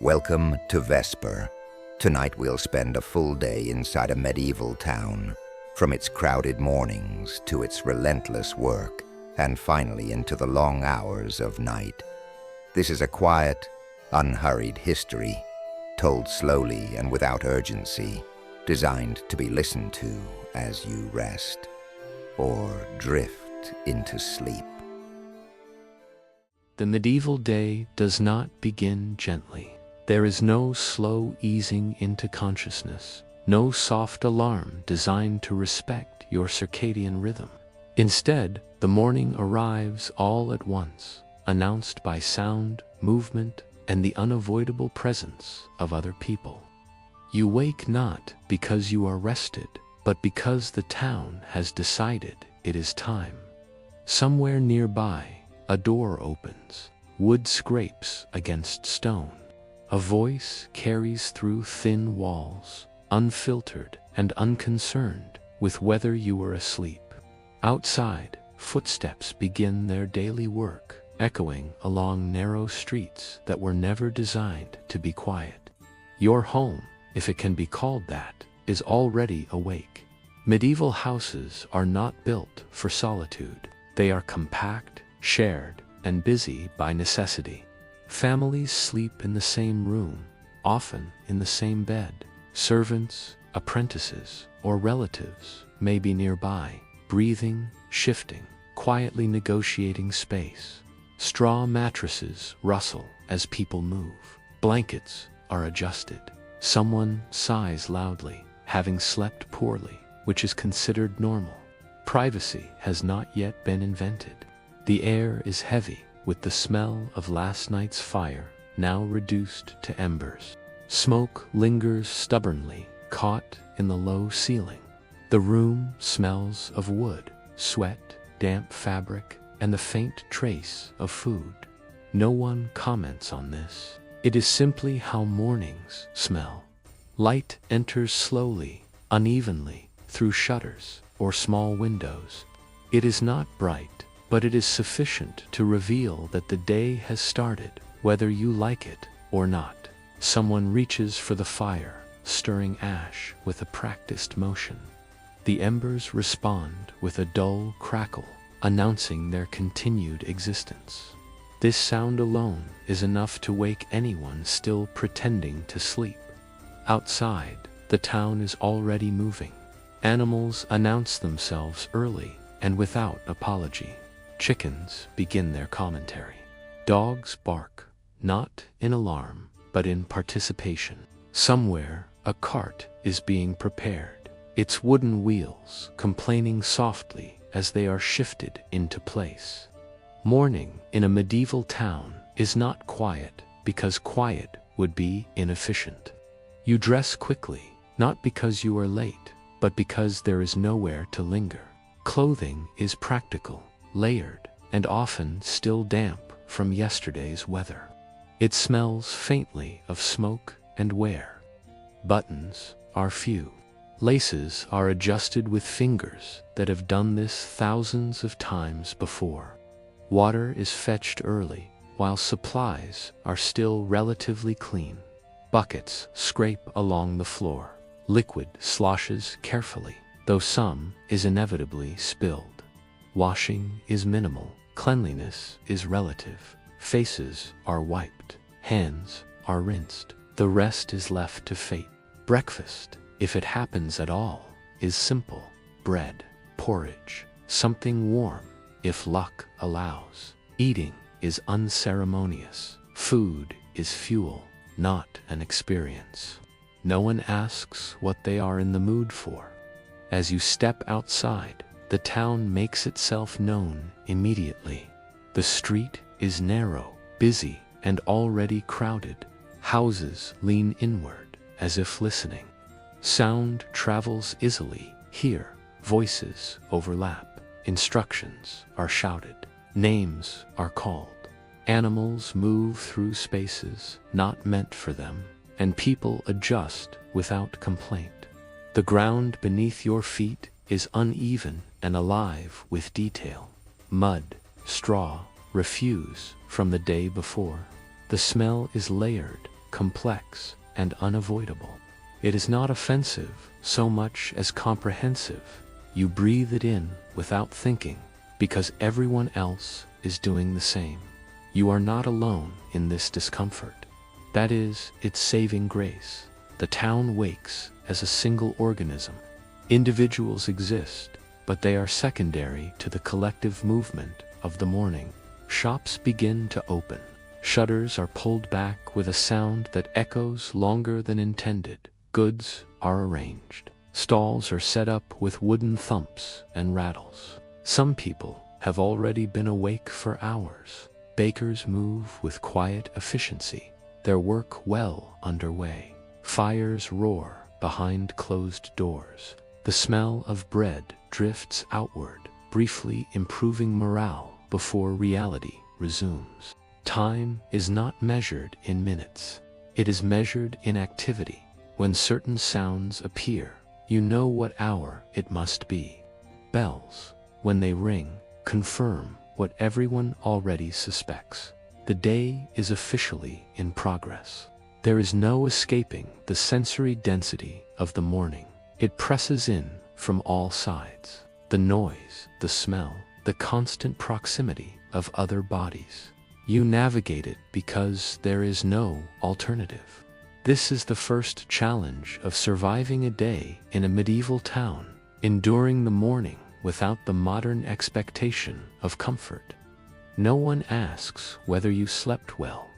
Welcome to Vesper. Tonight we'll spend a full day inside a medieval town, from its crowded mornings to its relentless work, and finally into the long hours of night. This is a quiet, unhurried history, told slowly and without urgency, designed to be listened to as you rest or drift into sleep. The medieval day does not begin gently. There is no slow easing into consciousness, no soft alarm designed to respect your circadian rhythm. Instead, the morning arrives all at once, announced by sound, movement, and the unavoidable presence of other people. You wake not because you are rested, but because the town has decided it is time. Somewhere nearby, a door opens. Wood scrapes against stone. A voice carries through thin walls, unfiltered and unconcerned with whether you were asleep. Outside, footsteps begin their daily work, echoing along narrow streets that were never designed to be quiet. Your home, if it can be called that, is already awake. Medieval houses are not built for solitude. They are compact, shared, and busy by necessity. Families sleep in the same room, often in the same bed. Servants, apprentices, or relatives may be nearby, breathing, shifting, quietly negotiating space. Straw mattresses rustle as people move. Blankets are adjusted. Someone sighs loudly, having slept poorly, which is considered normal. Privacy has not yet been invented. The air is heavy with the smell of last night's fire, now reduced to embers. Smoke lingers stubbornly, caught in the low ceiling. The room smells of wood, sweat, damp fabric, and the faint trace of food. No one comments on this. It is simply how mornings smell. Light enters slowly, unevenly, through shutters or small windows. It is not bright, but it is sufficient to reveal that the day has started, whether you like it or not. Someone reaches for the fire, stirring ash with a practiced motion. The embers respond with a dull crackle, announcing their continued existence. This sound alone is enough to wake anyone still pretending to sleep. Outside, the town is already moving. Animals announce themselves early and without apology. Chickens begin their commentary. Dogs bark, not in alarm, but in participation. Somewhere, a cart is being prepared, its wooden wheels complaining softly as they are shifted into place. Morning in a medieval town is not quiet because quiet would be inefficient. You dress quickly, not because you are late, but because there is nowhere to linger. Clothing is practical, layered, and often still damp from yesterday's weather. It smells faintly of smoke and wear. Buttons are few. Laces are adjusted with fingers that have done this thousands of times before. Water is fetched early, while supplies are still relatively clean. Buckets scrape along the floor. Liquid sloshes carefully, though some is inevitably spilled. Washing is minimal. Cleanliness is relative. Faces are wiped. Hands are rinsed. The rest is left to fate. Breakfast, if it happens at all, is simple. Bread, porridge, something warm, if luck allows. Eating is unceremonious. Food is fuel, not an experience. No one asks what they are in the mood for. As you step outside, the town makes itself known immediately. The street is narrow, busy, and already crowded. Houses lean inward, as if listening. Sound travels easily. Here, voices overlap. Instructions are shouted. Names are called. Animals move through spaces not meant for them, and people adjust without complaint. The ground beneath your feet is uneven and alive with detail. Mud, straw, refuse from the day before. The smell is layered, complex, and unavoidable. It is not offensive so much as comprehensive. You breathe it in without thinking, because everyone else is doing the same. You are not alone in this discomfort. That is its saving grace. The town wakes as a single organism. Individuals exist, but they are secondary to the collective movement of the morning. Shops begin to open. Shutters are pulled back with a sound that echoes longer than intended. Goods are arranged. Stalls are set up with wooden thumps and rattles. Some people have already been awake for hours. Bakers move with quiet efficiency, their work well underway. Fires roar behind closed doors. The smell of bread drifts outward, briefly improving morale before reality resumes. Time is not measured in minutes. It is measured in activity. When certain sounds appear, you know what hour it must be. Bells, when they ring, confirm what everyone already suspects. The day is officially in progress. There is no escaping the sensory density of the morning. It presses in from all sides. The noise, the smell, the constant proximity of other bodies. You navigate it because there is no alternative. This is the first challenge of surviving a day in a medieval town, enduring the morning without the modern expectation of comfort. No one asks whether you slept well.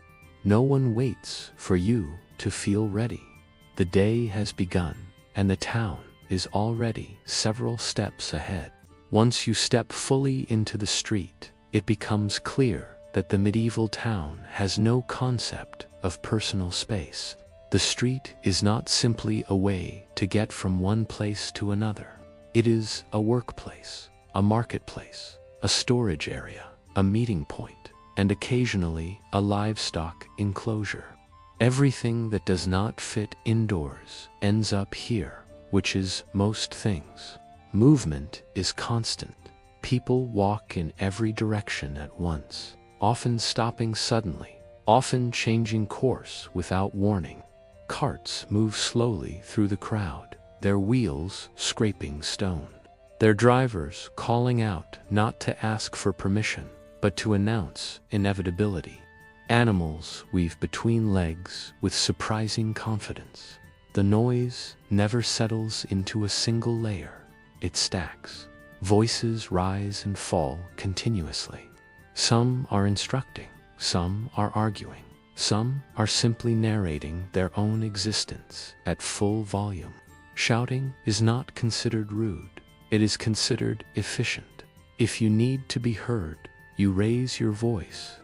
No one waits for you to feel ready. The day has begun, and the town is already several steps ahead. Once you step fully into the street, it becomes clear that the medieval town has no concept of personal space. The street is not simply a way to get from one place to another. It is a workplace, a marketplace, a storage area, a meeting point, and occasionally a livestock enclosure. Everything that does not fit indoors ends up here, which is most things. Movement is constant. People walk in every direction at once, often stopping suddenly, often changing course without warning. Carts move slowly through the crowd, their wheels scraping stone. Their drivers calling out not to ask for permission, but to announce inevitability. Animals weave between legs with surprising confidence. The noise never settles into a single layer. It stacks. Voices rise and fall continuously. Some are instructing, some are arguing, some are simply narrating their own existence at full volume. Shouting is not considered rude. It is considered efficient. If you need to be heard, you raise your voice.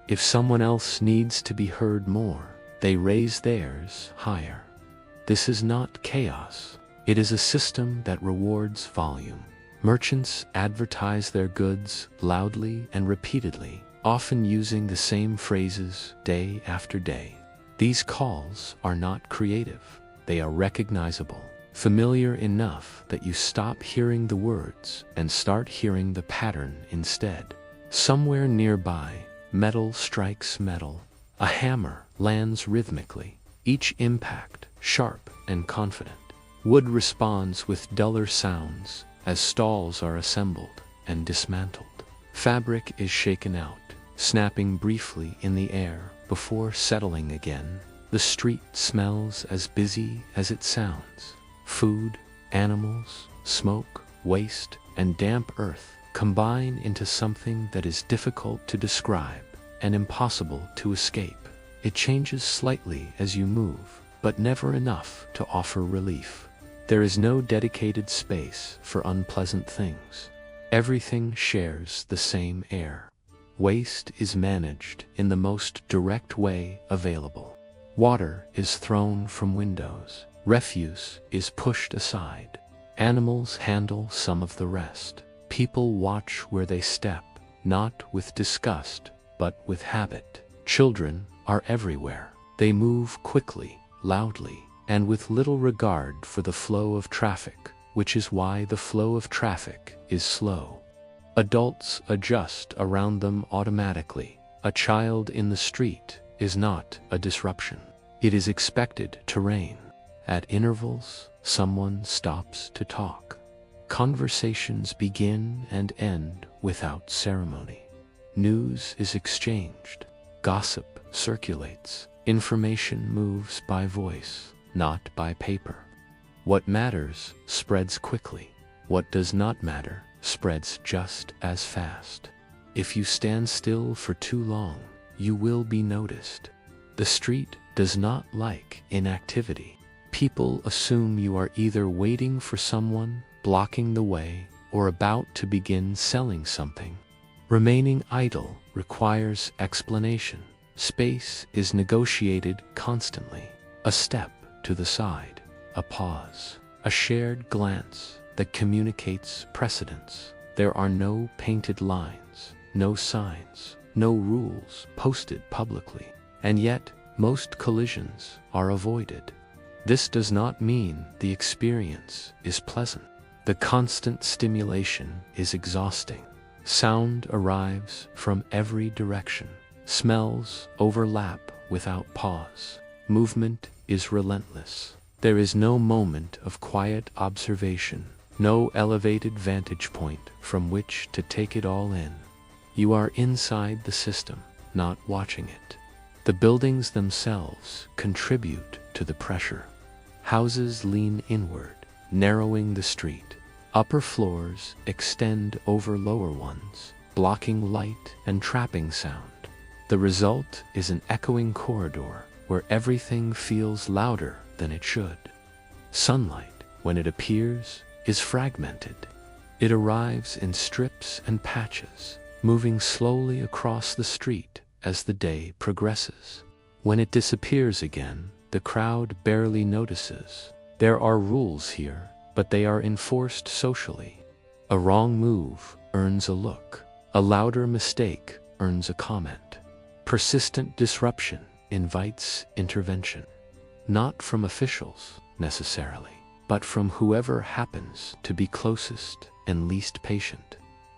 If someone else needs to be heard more, they raise theirs higher. This is not chaos. It is a system that rewards volume. Merchants advertise their goods loudly and repeatedly, often using the same phrases day after day. These calls are not creative. They are recognizable, familiar enough that you stop hearing the words and start hearing the pattern instead. Somewhere nearby, metal strikes metal. A hammer lands rhythmically, each impact sharp and confident. Wood responds with duller sounds as stalls are assembled and dismantled. Fabric is shaken out, snapping briefly in the air before settling again. The street smells as busy as it sounds. Food, animals, smoke, waste, and damp earth combine into something that is difficult to describe and impossible to escape. It changes slightly as you move, but never enough to offer relief. There is no dedicated space for unpleasant things. Everything shares the same air. Waste is managed in the most direct way available. Water is thrown from windows. Refuse is pushed aside. Animals handle some of the rest. People watch where they step, not with disgust, but with habit. Children are everywhere. They move quickly, loudly, and with little regard for the flow of traffic, which is why the flow of traffic is slow. Adults adjust around them automatically. A child in the street is not a disruption. It is expected to rain. At intervals, someone stops to talk. Conversations begin and end without ceremony. News is exchanged. Gossip circulates. Information moves by voice, not by paper. What matters spreads quickly. What does not matter spreads just as fast. If you stand still for too long, you will be noticed. The street does not like inactivity. People assume you are either waiting for someone, blocking the way, or about to begin selling something. Remaining idle requires explanation. Space is negotiated constantly. A step to the side, a pause, a shared glance that communicates precedence. There are no painted lines, no signs, no rules posted publicly, and yet most collisions are avoided. This does not mean the experience is pleasant. The constant stimulation is exhausting. Sound arrives from every direction. Smells overlap without pause. Movement is relentless. There is no moment of quiet observation, no elevated vantage point from which to take it all in. You are inside the system, not watching it. The buildings themselves contribute to the pressure. Houses lean inward, narrowing the street. Upper floors extend over lower ones, blocking light and trapping sound. The result is an echoing corridor where everything feels louder than it should. Sunlight, when it appears, is fragmented. It arrives in strips and patches, moving slowly across the street as the day progresses. When it disappears again, the crowd barely notices. There are rules here, but they are enforced socially. A wrong move earns a look. A louder mistake earns a comment. Persistent disruption invites intervention. Not from officials, necessarily, but from whoever happens to be closest and least patient.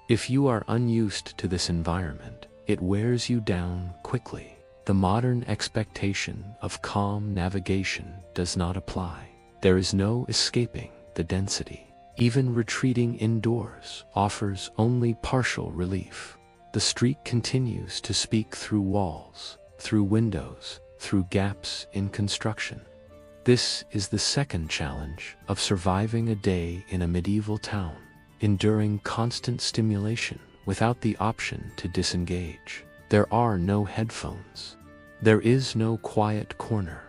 If you are unused to this environment, it wears you down quickly. The modern expectation of calm navigation does not apply. There is no escaping the density. Even retreating indoors offers only partial relief. The street continues to speak through walls, through windows, through gaps in construction. This is the second challenge of surviving a day in a medieval town, enduring constant stimulation without the option to disengage. There are no headphones. There is no quiet corner.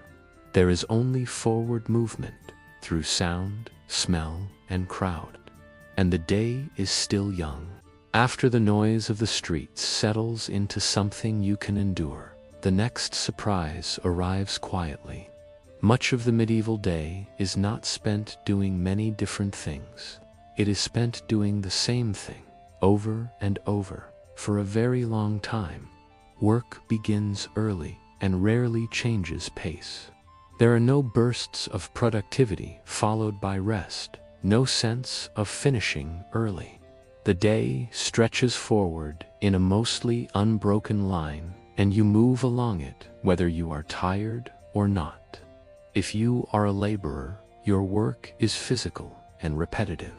There is only forward movement through sound, smell, and crowd. And the day is still young. After the noise of the streets settles into something you can endure, the next surprise arrives quietly. Much of the medieval day is not spent doing many different things. It is spent doing the same thing, over and over, for a very long time. Work begins early and rarely changes pace. There are no bursts of productivity followed by rest, no sense of finishing early. The day stretches forward in a mostly unbroken line, and you move along it whether you are tired or not. If you are a laborer, your work is physical and repetitive.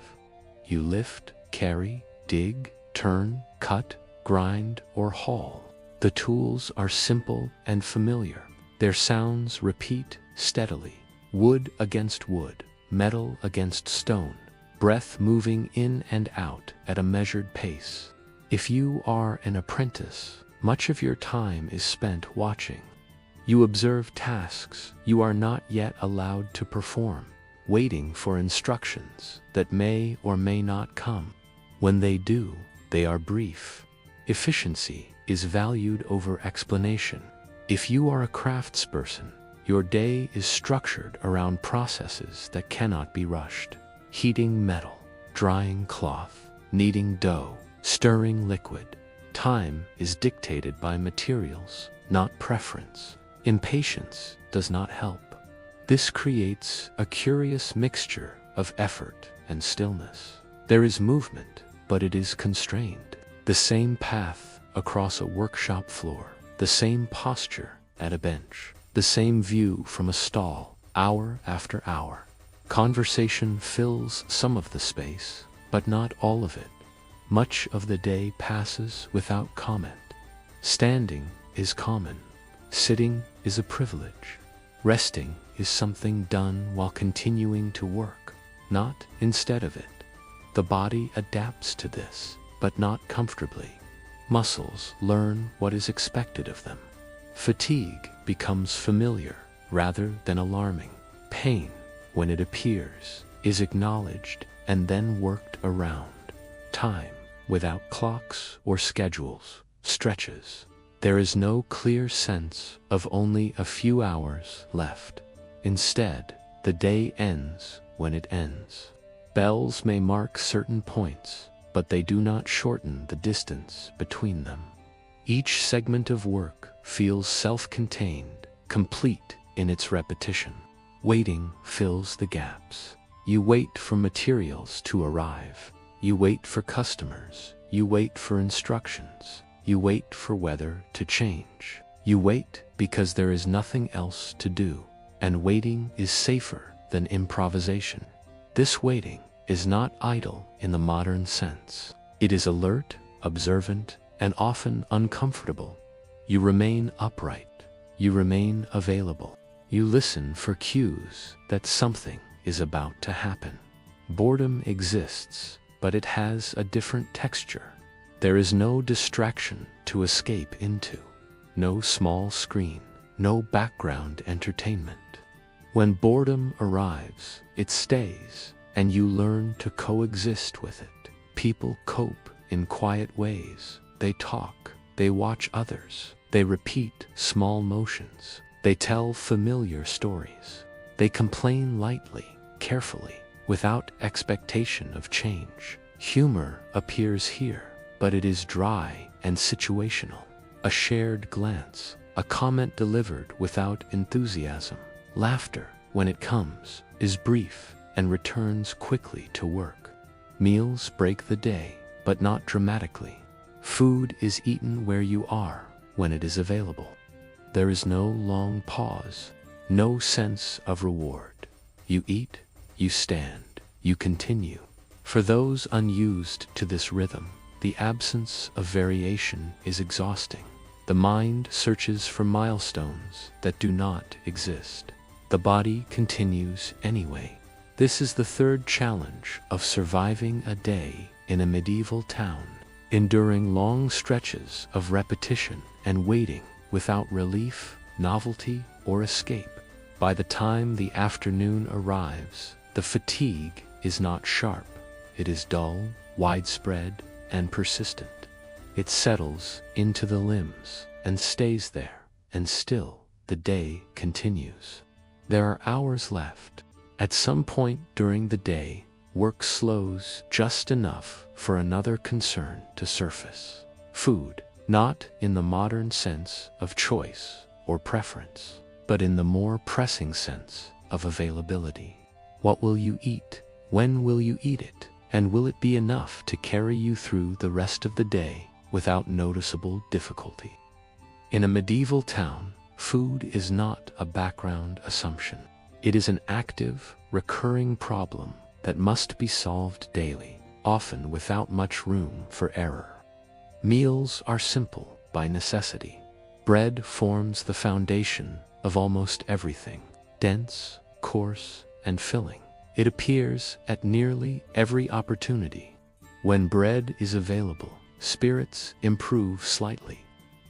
You lift, carry, dig, turn, cut, grind, or haul. The tools are simple and familiar. Their sounds repeat steadily. Wood against wood, metal against stone, breath moving in and out at a measured pace. If you are an apprentice, much of your time is spent watching. You observe tasks you are not yet allowed to perform, waiting for instructions that may or may not come. When they do, they are brief. Efficiency is valued over explanation. If you are a craftsperson, your day is structured around processes that cannot be rushed. Heating metal, drying cloth, kneading dough, stirring liquid. Time is dictated by materials, not preference. Impatience does not help. This creates a curious mixture of effort and stillness. There is movement, but it is constrained. The same path across a workshop floor, the same posture at a bench. The same view from a stall, hour after hour. Conversation fills some of the space, but not all of it. Much of the day passes without comment. Standing is common. Sitting is a privilege. Resting is something done while continuing to work, not instead of it. The body adapts to this, but not comfortably. Muscles learn what is expected of them. Fatigue becomes familiar rather than alarming. Pain, when it appears, is acknowledged and then worked around. Time, without clocks or schedules, stretches. There is no clear sense of only a few hours left. Instead, the day ends when it ends. Bells may mark certain points, but they do not shorten the distance between them. Each segment of work feels self-contained, complete in its repetition. Waiting fills the gaps. You wait for materials to arrive. You wait for customers. You wait for instructions. You wait for weather to change. You wait because there is nothing else to do, and waiting is safer than improvisation. This waiting is not idle in the modern sense. It is alert, observant, and often uncomfortable. You remain upright. You remain available. You listen for cues that something is about to happen. Boredom exists, but it has a different texture. There is no distraction to escape into, no small screen, no background entertainment. When boredom arrives, it stays, and you learn to coexist with it. People cope in quiet ways. They talk, they watch others, they repeat small motions, they tell familiar stories. They complain lightly, carefully, without expectation of change. Humor appears here, but it is dry and situational. A shared glance, a comment delivered without enthusiasm. Laughter, when it comes, is brief and returns quickly to work. Meals break the day, but not dramatically. Food is eaten where you are, when it is available. There is no long pause, no sense of reward. You eat, you stand, you continue. For those unused to this rhythm, the absence of variation is exhausting. The mind searches for milestones that do not exist. The body continues anyway. This is the third challenge of surviving a day in a medieval town, enduring long stretches of repetition and waiting without relief, novelty, or escape. By the time the afternoon arrives, the fatigue is not sharp. It is dull, widespread, and persistent. It settles into the limbs and stays there, and still the day continues. There are hours left. At some point during the day, work slows just enough for another concern to surface. Food, not in the modern sense of choice or preference, but in the more pressing sense of availability. What will you eat? When will you eat it? And will it be enough to carry you through the rest of the day without noticeable difficulty? In a medieval town, food is not a background assumption. It is an active, recurring problem that must be solved daily, often without much room for error. Meals are simple by necessity. Bread forms the foundation of almost everything, dense, coarse, and filling. It appears at nearly every opportunity. When bread is available, spirits improve slightly.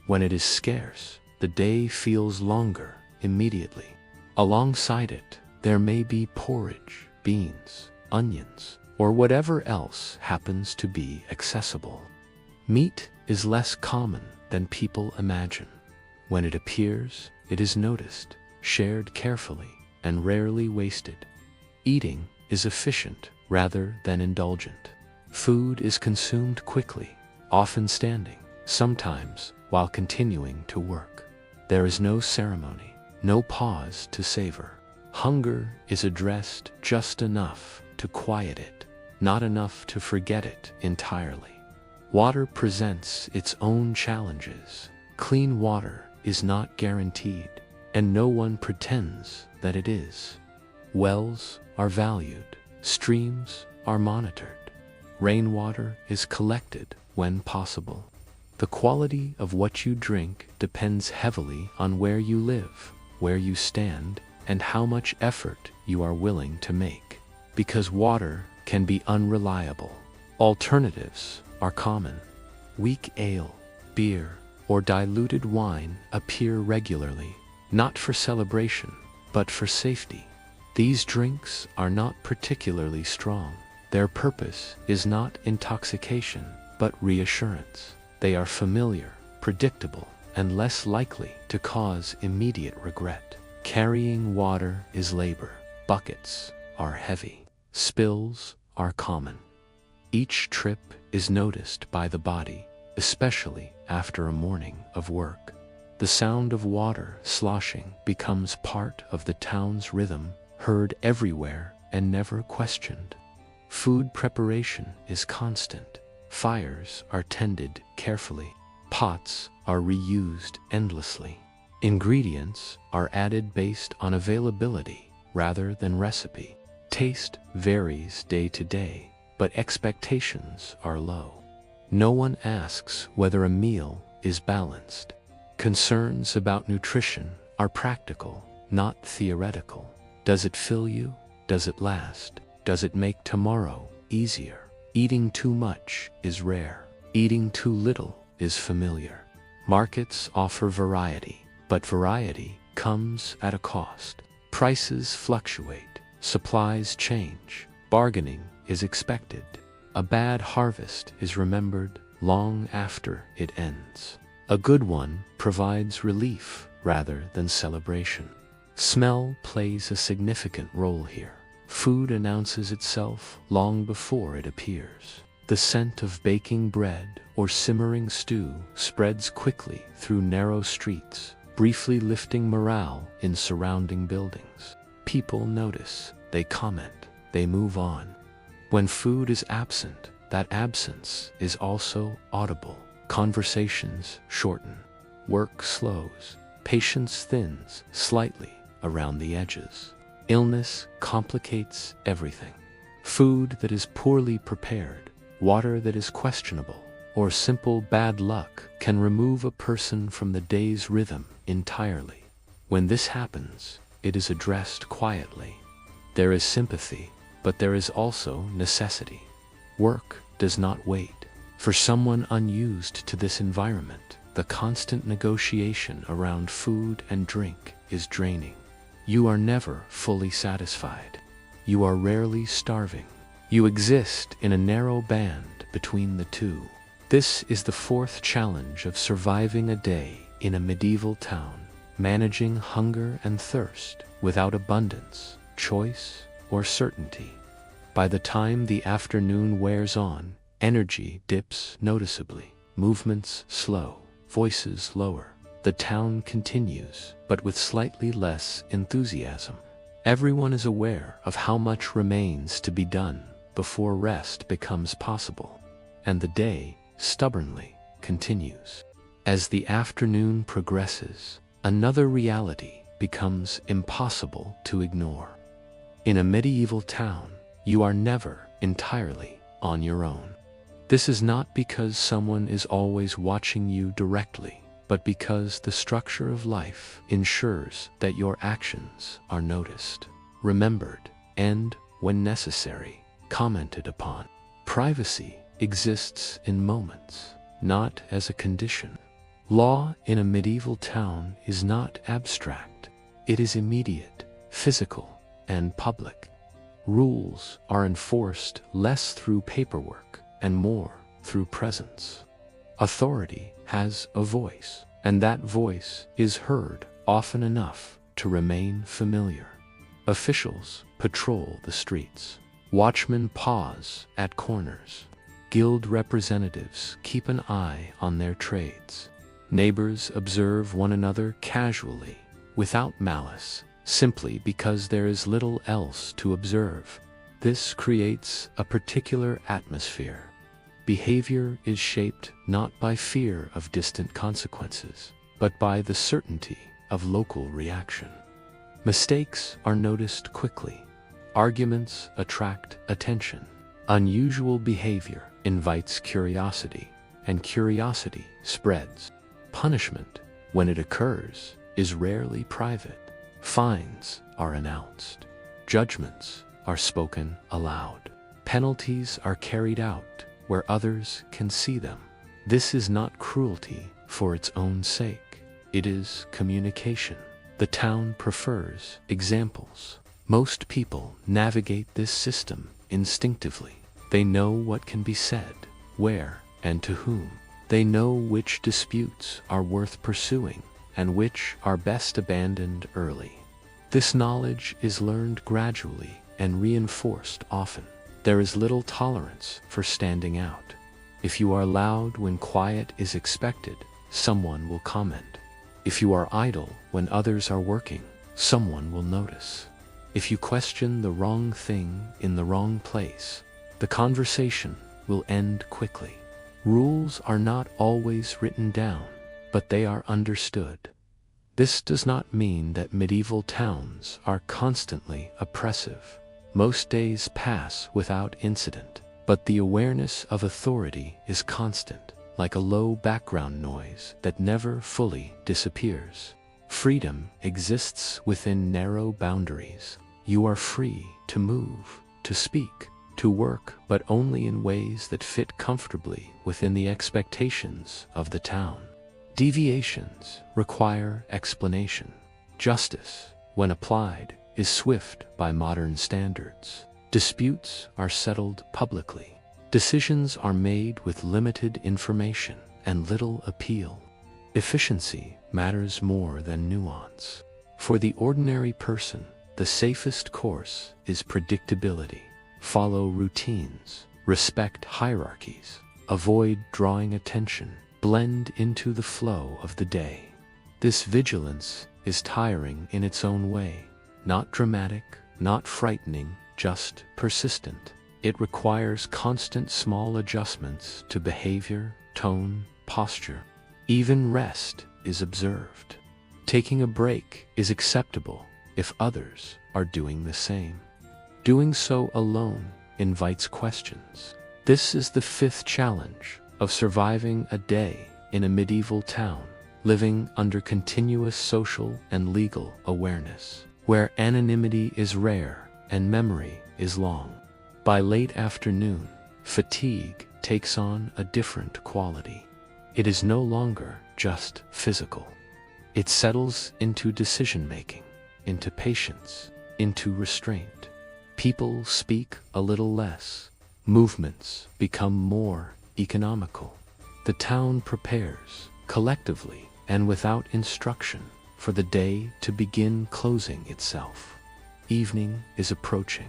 When it is scarce, the day feels longer immediately. Alongside it, there may be porridge, beans, onions, or whatever else happens to be accessible. Meat is less common than people imagine. When it appears, it is noticed, shared carefully, and rarely wasted. Eating is efficient rather than indulgent. Food is consumed quickly, often standing, sometimes while continuing to work. There is no ceremony, no pause to savor. Hunger is addressed just enough to quiet it, not enough to forget it entirely. Water presents its own challenges. Clean water is not guaranteed. and no one pretends that it is. Wells are valued, streams are monitored, rainwater is collected when possible. The quality of what you drink depends heavily on where you live, where you stand, and how much effort you are willing to make. Because water can be unreliable, alternatives are common. Weak ale, beer, or diluted wine appear regularly, not for celebration, but for safety. These drinks are not particularly strong. Their purpose is not intoxication, but reassurance. They are familiar, predictable, and less likely to cause immediate regret. Carrying water is labor. Buckets are heavy. Spills are common. Each trip is noticed by the body, especially after a morning of work. The sound of water sloshing becomes part of the town's rhythm, heard everywhere and never questioned. Food preparation is constant. Fires are tended carefully. Pots are reused endlessly. Ingredients are added based on availability rather than recipe. Taste varies day to day, but expectations are low. No one asks whether a meal is balanced. Concerns about nutrition are practical, not theoretical. Does it fill you? Does it last? Does it make tomorrow easier? Eating too much is rare. Eating too little is familiar. Markets offer variety, but variety comes at a cost. Prices fluctuate, supplies change, bargaining is expected. A bad harvest is remembered long after it ends. A good one provides relief rather than celebration. Smell plays a significant role here. Food announces itself long before it appears. The scent of baking bread or simmering stew spreads quickly through narrow streets, briefly lifting morale in surrounding buildings. People notice, they comment, they move on. When food is absent, that absence is also audible. Conversations shorten, work slows, patience thins slightly around the edges. Illness complicates everything. Food that is poorly prepared, water that is questionable, or simple bad luck can remove a person from the day's rhythm entirely. When this happens, it is addressed quietly. There is sympathy, but there is also necessity. Work does not wait. For someone unused to this environment, the constant negotiation around food and drink is draining. You are never fully satisfied. You are rarely starving. You exist in a narrow band between the two. This is the fourth challenge of surviving a day in a medieval town, managing hunger and thirst without abundance, choice, or certainty. By the time the afternoon wears on, energy dips noticeably, movements slow, voices lower. The town continues, but with slightly less enthusiasm. Everyone is aware of how much remains to be done before rest becomes possible, and the day stubbornly continues. As the afternoon progresses, another reality becomes impossible to ignore. In a medieval town, you are never entirely on your own. This is not because someone is always watching you directly, but because the structure of life ensures that your actions are noticed, remembered, and, when necessary, commented upon. Privacy exists in moments, not as a condition. Law in a medieval town is not abstract. It is immediate, physical, and public. Rules are enforced less through paperwork and more through presence. Authority has a voice, and that voice is heard often enough to remain familiar. Officials patrol the streets. Watchmen pause at corners. Guild representatives keep an eye on their trades. Neighbors observe one another casually, without malice, simply because there is little else to observe. This creates a particular atmosphere. Behavior is shaped not by fear of distant consequences, but by the certainty of local reaction. Mistakes are noticed quickly. Arguments attract attention. Unusual behavior invites curiosity, and curiosity spreads. Punishment, when it occurs, is rarely private. Fines are announced. Judgments are spoken aloud. Penalties are carried out where others can see them. This is not cruelty for its own sake. It is communication. The town prefers examples. Most people navigate this system instinctively. They know what can be said, where, and to whom. They know which disputes are worth pursuing and which are best abandoned early. This knowledge is learned gradually and reinforced often. There is little tolerance for standing out. If you are loud when quiet is expected, someone will comment. If you are idle when others are working, someone will notice. If you question the wrong thing in the wrong place, the conversation will end quickly. Rules are not always written down, but they are understood. This does not mean that medieval towns are constantly oppressive. Most days pass without incident, but the awareness of authority is constant, like a low background noise that never fully disappears. Freedom exists within narrow boundaries. You are free to move, to speak, to work, but only in ways that fit comfortably within the expectations of the town. Deviations require explanation. Justice, when applied, is swift by modern standards. Disputes are settled publicly. Decisions are made with limited information and little appeal. Efficiency matters more than nuance. For the ordinary person, the safest course is predictability. Follow routines, respect hierarchies, avoid drawing attention, blend into the flow of the day. This vigilance is tiring in its own way, not dramatic, not frightening, just persistent. It requires constant small adjustments to behavior, tone, posture. Even rest is observed. Taking a break is acceptable if others are doing the same. Doing so alone invites questions. This is the fifth challenge of surviving a day in a medieval town, living under continuous social and legal awareness, where anonymity is rare and memory is long. By late afternoon, fatigue takes on a different quality. It is no longer just physical. It settles into decision-making, into patience, into restraint. People speak a little less. Movements become more economical. The town prepares, collectively and without instruction, for the day to begin closing itself. Evening is approaching.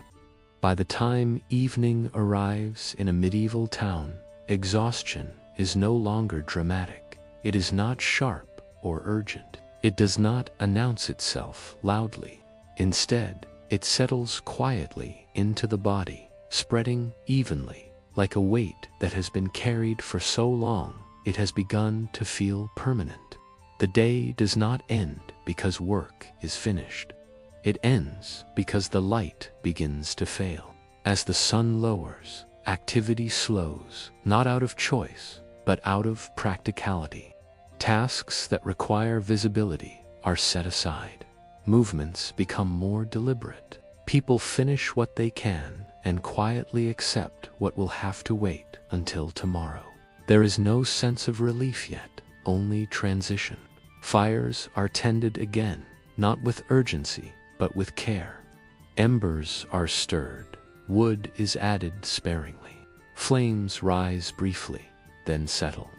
By the time evening arrives in a medieval town, exhaustion is no longer dramatic. It is not sharp or urgent. It does not announce itself loudly. Instead, it settles quietly into the body, spreading evenly, like a weight that has been carried for so long it has begun to feel permanent. The day does not end because work is finished. It ends because the light begins to fail. As the sun lowers, activity slows, not out of choice, but out of practicality. Tasks that require visibility are set aside. Movements become more deliberate. People finish what they can and quietly accept what will have to wait until tomorrow. There is no sense of relief yet, only transition. Fires are tended again, not with urgency, but with care. Embers are stirred. Wood is added sparingly. Flames rise briefly, then settle.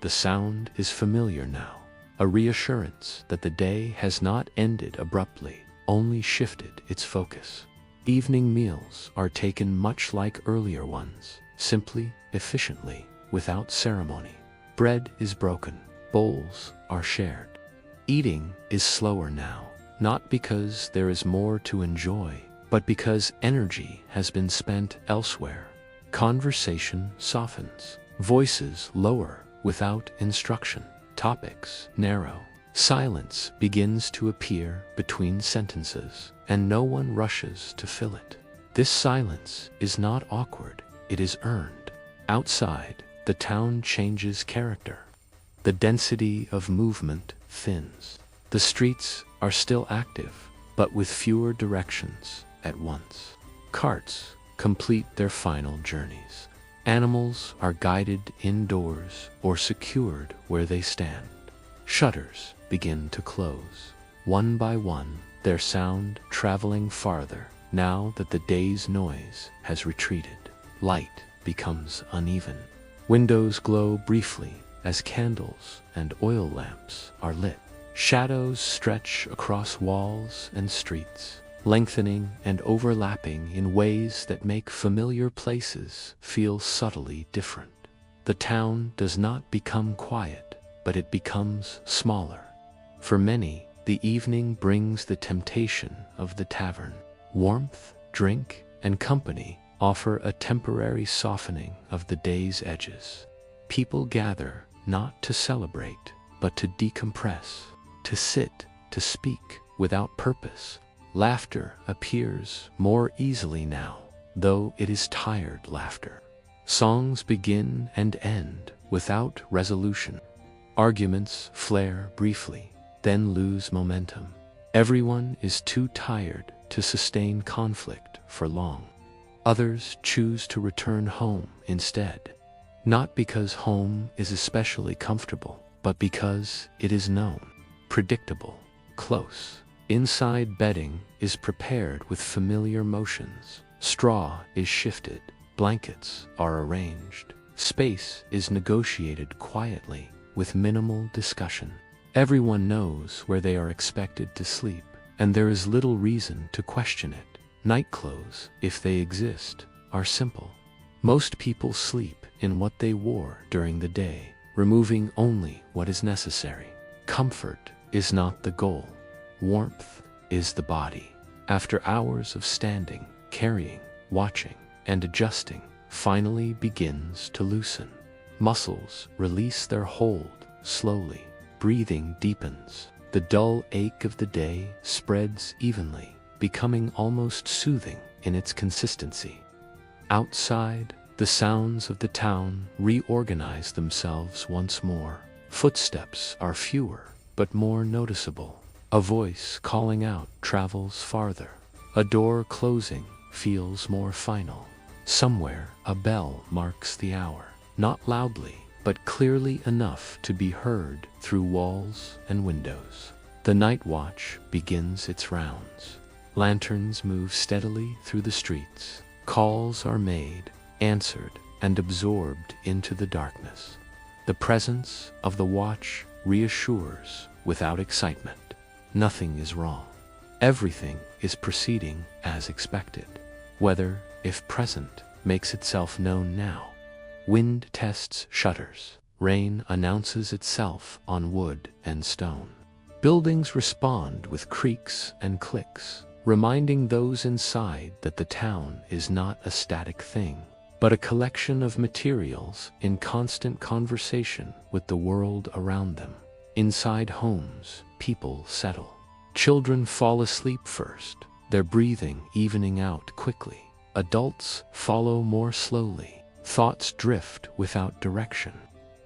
The sound is familiar now, a reassurance that the day has not ended abruptly, only shifted its focus. Evening meals are taken much like earlier ones, simply, efficiently, without ceremony. Bread is broken, bowls are shared. Eating is slower now, not because there is more to enjoy, but because energy has been spent elsewhere. Conversation softens, voices lower without instruction, topics narrow. Silence begins to appear between sentences, and no one rushes to fill it. This silence is not awkward, it is earned. Outside, the town changes character. The density of movement thins. The streets are still active, but with fewer directions at once. Carts complete their final journeys. Animals are guided indoors or secured where they stand. Shutters begin to close. One by one, their sound traveling farther now that the day's noise has retreated. Light becomes uneven. Windows glow briefly as candles and oil lamps are lit. Shadows stretch across walls and streets, lengthening and overlapping in ways that make familiar places feel subtly different. The town does not become quiet, but it becomes smaller. For many, the evening brings the temptation of the tavern. Warmth, drink, and company offer a temporary softening of the day's edges. People gather not to celebrate, but to decompress, to sit, to speak without purpose. Laughter appears more easily now, though it is tired laughter. Songs begin and end without resolution. Arguments flare briefly, then lose momentum. Everyone is too tired to sustain conflict for long. Others choose to return home instead, not because home is especially comfortable, but because it is known, predictable, close. Inside bedding is prepared with familiar motions. Straw is shifted, blankets are arranged. Space is negotiated quietly with minimal discussion. Everyone knows where they are expected to sleep, and there is little reason to question it. Night clothes, if they exist, are simple. Most people sleep in what they wore during the day, removing only what is necessary. Comfort is not the goal. Warmth is the body. After hours of standing, carrying, watching, and adjusting, finally begins to loosen. Muscles release their hold slowly. Breathing deepens. The dull ache of the day spreads evenly, becoming almost soothing in its consistency. Outside, the sounds of the town reorganize themselves once more. Footsteps are fewer, but more noticeable. A voice calling out travels farther. A door closing feels more final. Somewhere, a bell marks the hour, not loudly, but clearly enough to be heard through walls and windows. The night watch begins its rounds. Lanterns move steadily through the streets. Calls are made, answered, and absorbed into the darkness. The presence of the watch reassures without excitement. Nothing is wrong. Everything is proceeding as expected. Weather, if present, makes itself known now. Wind tests shutters. Rain announces itself on wood and stone. Buildings respond with creaks and clicks, reminding those inside that the town is not a static thing, but a collection of materials in constant conversation with the world around them. Inside homes, people settle. Children fall asleep first, their breathing evening out quickly. Adults follow more slowly. Thoughts drift without direction.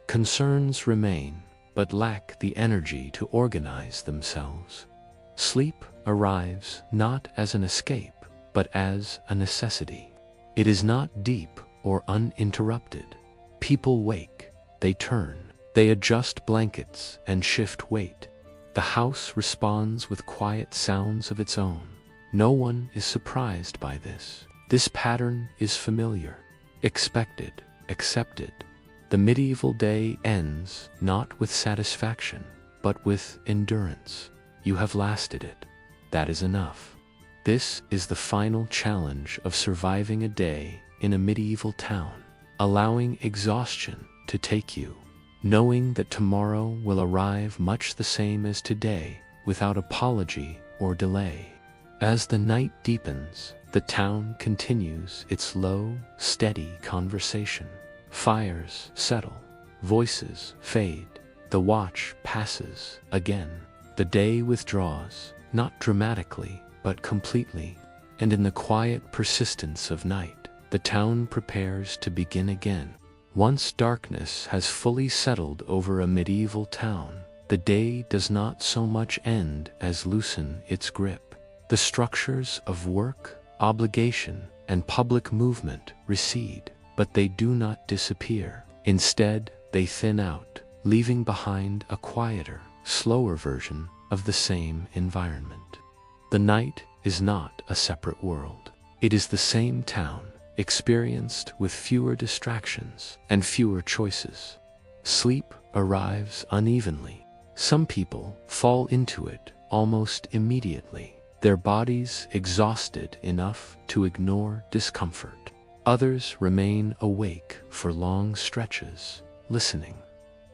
Concerns remain, but lack the energy to organize themselves. Sleep arrives not as an escape, but as a necessity. It is not deep or uninterrupted. People wake, they turn, they adjust blankets and shift weight. The house responds with quiet sounds of its own. No one is surprised by this. This pattern is familiar. Expected, accepted. The medieval day ends not with satisfaction, but with endurance. You have lasted it. That is enough. This is the final challenge of surviving a day in a medieval town, allowing exhaustion to take you, knowing that tomorrow will arrive much the same as today, without apology or delay. As the night deepens, the town continues its low, steady conversation. Fires settle, voices fade, the watch passes again. The day withdraws, not dramatically, but completely, and in the quiet persistence of night, the town prepares to begin again. Once darkness has fully settled over a medieval town, the day does not so much end as loosen its grip. The structures of work, obligation, and public movement recede, but they do not disappear. Instead, they thin out, leaving behind a quieter, slower version of the same environment. The night is not a separate world. It is the same town, experienced with fewer distractions and fewer choices. Sleep arrives unevenly. Some people fall into it almost immediately, their bodies exhausted enough to ignore discomfort. Others remain awake for long stretches, listening.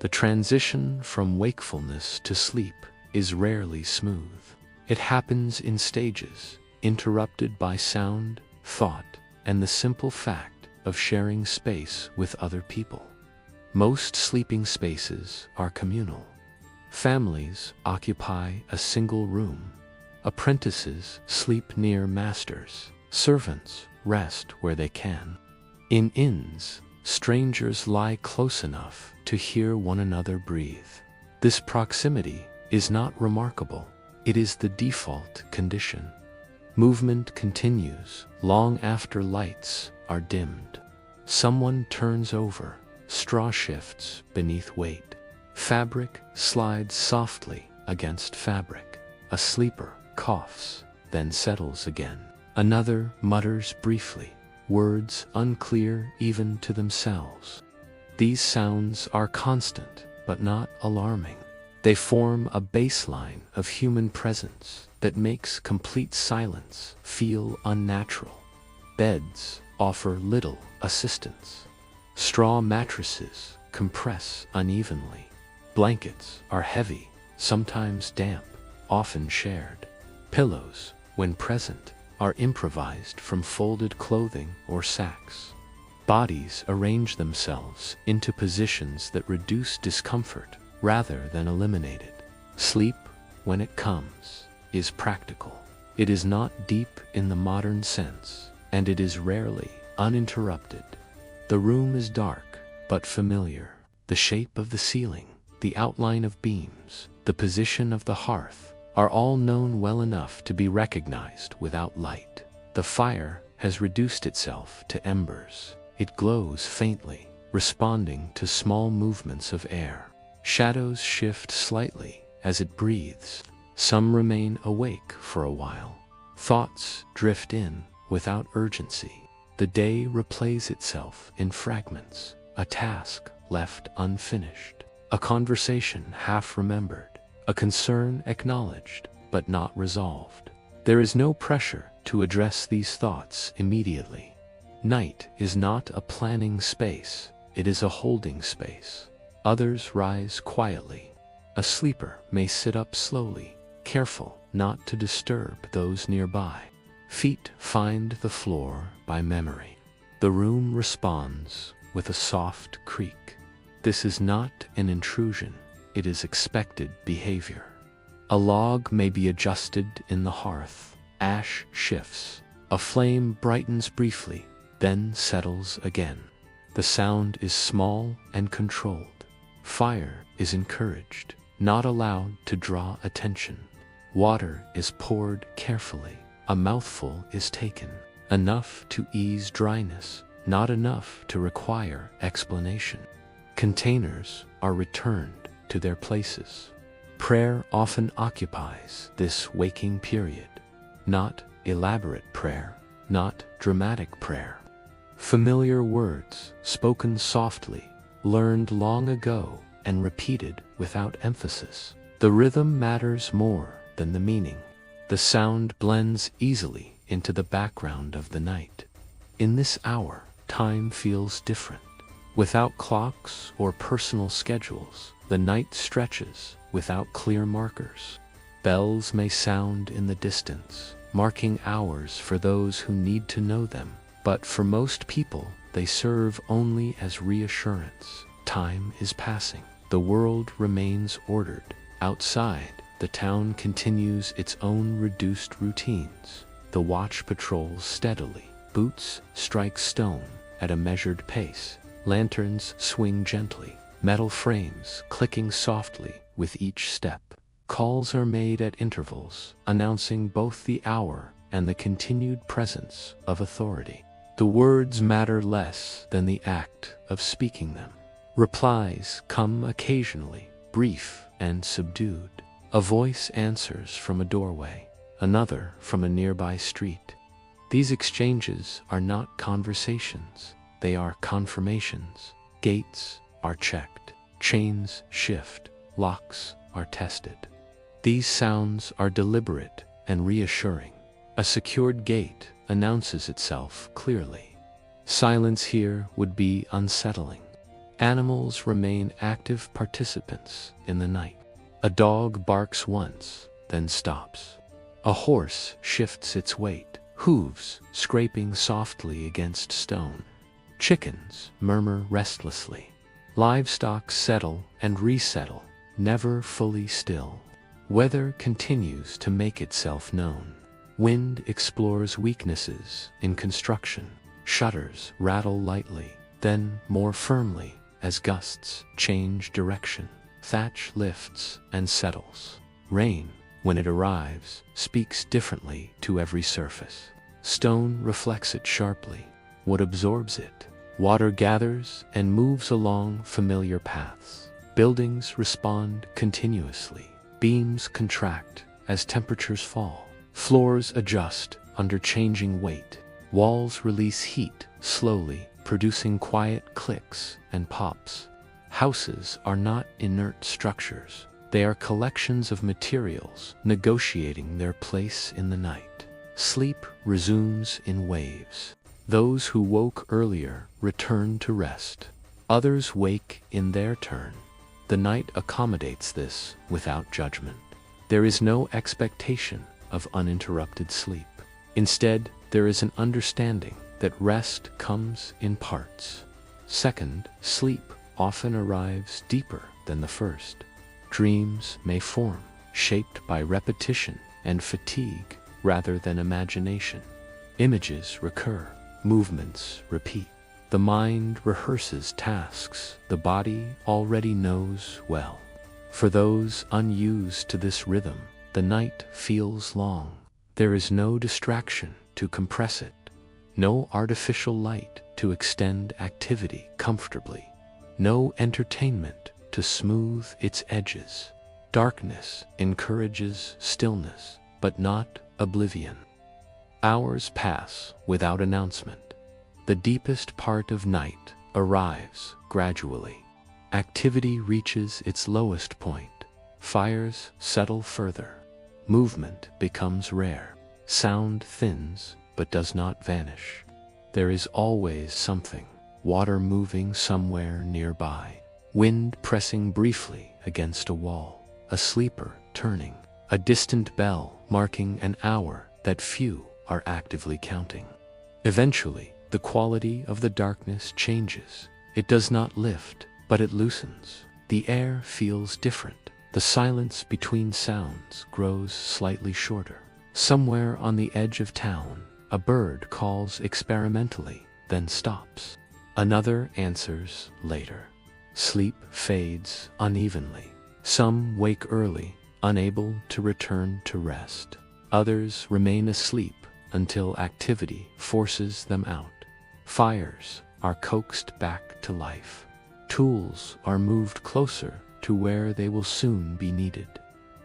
The transition from wakefulness to sleep is rarely smooth. It happens in stages, interrupted by sound, thought, and the simple fact of sharing space with other people. Most sleeping spaces are communal. Families occupy a single room. Apprentices sleep near masters. Servants rest where they can. In inns, strangers lie close enough to hear one another breathe. This proximity is not remarkable. It is the default condition. Movement continues long after lights are dimmed. Someone turns over, straw shifts beneath weight. Fabric slides softly against fabric. A sleeper coughs, then settles again. Another mutters briefly, words unclear even to themselves. These sounds are constant, but not alarming. They form a baseline of human presence that makes complete silence feel unnatural. Beds offer little assistance. Straw mattresses compress unevenly. Blankets are heavy, sometimes damp, often shared. Pillows, when present, are improvised from folded clothing or sacks. Bodies arrange themselves into positions that reduce discomfort rather than eliminate it. Sleep, when it comes, is practical. It is not deep in the modern sense, and it is rarely uninterrupted. The room is dark, but familiar. The shape of the ceiling, the outline of beams, the position of the hearth are all known well enough to be recognized without light. The fire has reduced itself to embers. It glows faintly, responding to small movements of air. Shadows shift slightly as it breathes. Some remain awake for a while. Thoughts drift in without urgency. The day replays itself in fragments, a task left unfinished, a conversation half remembered, a concern acknowledged but not resolved. There is no pressure to address these thoughts immediately. Night is not a planning space, it is a holding space. Others rise quietly. A sleeper may sit up slowly, careful not to disturb those nearby. Feet find the floor by memory. The room responds with a soft creak. This is not an intrusion, it is expected behavior. A log may be adjusted in the hearth. Ash shifts. A flame brightens briefly, then settles again. The sound is small and controlled. Fire is encouraged, not allowed to draw attention. Water is poured carefully. A mouthful is taken, enough to ease dryness, not enough to require explanation. Containers are returned to their places. Prayer often occupies this waking period. Not elaborate prayer, not dramatic prayer. Familiar words, spoken softly, learned long ago and repeated without emphasis. The rhythm matters more than the meaning. The sound blends easily into the background of the night. In this hour, time feels different. Without clocks or personal schedules, the night stretches without clear markers. Bells may sound in the distance, marking hours for those who need to know them, but for most people, they serve only as reassurance. Time is passing. The world remains ordered. Outside, the town continues its own reduced routines. The watch patrols steadily. Boots strike stone at a measured pace. Lanterns swing gently, metal frames clicking softly with each step. Calls are made at intervals, announcing both the hour and the continued presence of authority. The words matter less than the act of speaking them. Replies come occasionally, brief and subdued. A voice answers from a doorway, another from a nearby street. These exchanges are not conversations, they are confirmations. Gates are checked, chains shift, locks are tested. These sounds are deliberate and reassuring. A secured gate announces itself clearly. Silence here would be unsettling. Animals remain active participants in the night. A dog barks once, then stops. A horse shifts its weight, hooves scraping softly against stone. Chickens murmur restlessly. Livestock settle and resettle, never fully still. Weather continues to make itself known. Wind explores weaknesses in construction. Shutters rattle lightly, then more firmly as gusts change direction. Thatch lifts and settles. Rain, when it arrives, speaks differently to every surface. Stone reflects it sharply. What absorbs it? Water gathers and moves along familiar paths. Buildings respond continuously. Beams contract as temperatures fall. Floors adjust under changing weight. Walls release heat slowly, producing quiet clicks and pops. Houses are not inert structures. They are collections of materials negotiating their place in the night. Sleep resumes in waves. Those who woke earlier return to rest. Others wake in their turn. The night accommodates this without judgment. There is no expectation of uninterrupted sleep. Instead, there is an understanding that rest comes in parts. Second, sleep often arrives deeper than the first. Dreams may form, shaped by repetition and fatigue rather than imagination. Images recur, movements repeat. The mind rehearses tasks the body already knows well. For those unused to this rhythm, the night feels long. There is no distraction to compress it, no artificial light to extend activity comfortably, no entertainment to smooth its edges. Darkness encourages stillness, but not oblivion. Hours pass without announcement. The deepest part of night arrives gradually. Activity reaches its lowest point. Fires settle further. Movement becomes rare. Sound thins but does not vanish. There is always something. Water moving somewhere nearby. Wind pressing briefly against a wall. A sleeper turning. A distant bell marking an hour that few are actively counting. Eventually, the quality of the darkness changes. It does not lift, but it loosens. The air feels different. The silence between sounds grows slightly shorter. Somewhere on the edge of town, a bird calls experimentally, then stops. Another answers later. Sleep fades unevenly. Some wake early, unable to return to rest. Others remain asleep until activity forces them out. Fires are coaxed back to life. Tools are moved closer to where they will soon be needed.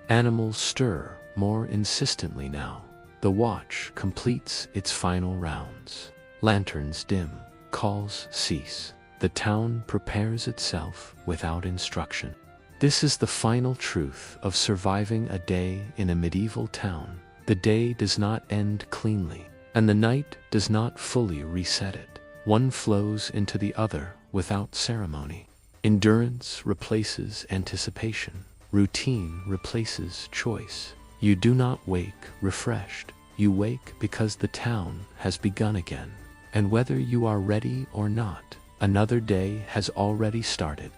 Animals stir more insistently now. The watch completes its final rounds. Lanterns dim, calls cease. The town prepares itself without instruction. This is the final truth of surviving a day in a medieval town. The day does not end cleanly, and the night does not fully reset it. One flows into the other without ceremony. Endurance replaces anticipation. Routine replaces choice. You do not wake refreshed. You wake because the town has begun again. And whether you are ready or not, another day has already started.